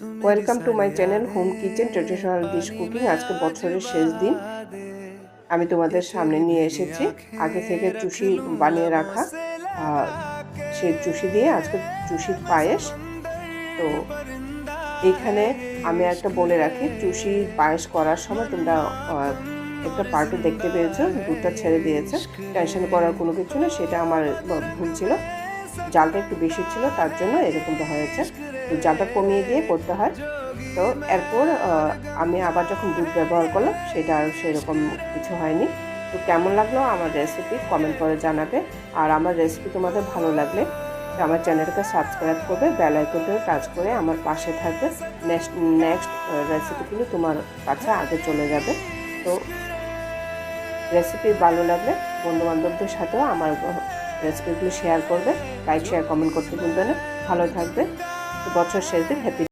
Welcome to my channel home kitchen traditional dish cooking. আজকে বছরের শেষ দিন আমি তোমাদের সামনে নিয়ে এসেছি আগে থেকে চুষি বানিয়ে রাখা সেই চুষি দিয়ে আজকে চুষির পায়েস। তো এইখানে আমি একটা বলে রাখি, চুষির পায়েস করার সময় তোমরা একটা পার্টে দেখতে পেয়েছো দুধটা ছেড়ে দিয়েছে, টেনশন করার কোনো কিছু না, সেটা আমার ভুল ছিল, জালটা একটু বেশি ছিল তার জন্য এরকমটা হয়েছে। তো জালটা কমিয়ে দিয়ে করতে হয়। তো এরপর আমি আবার যখন দুধ ব্যবহার করলাম সেটা আর সেরকম কিছু হয়নি। তো কেমন লাগলো আমার রেসিপি কমেন্ট করে জানাবে। আর আমার রেসিপি তোমাদের ভালো লাগলে আমার চ্যানেলটাকে সাবস্ক্রাইব করবে, বেল আইকনটাও টাচ করে আমার পাশে থাকবে। নেক্সট রেসিপিগুলো তোমার কাছে আগে চলে যাবে। তো রেসিপি ভালো লাগলে বন্ধুবান্ধবদের সাথেও আমার রেসিপিগুলো শেয়ার করবে, লাইক শেয়ার কমেন্ট করতে ভুলবে না। ভালো থাকবে। তো বছর শেষ দিন হ্যাপি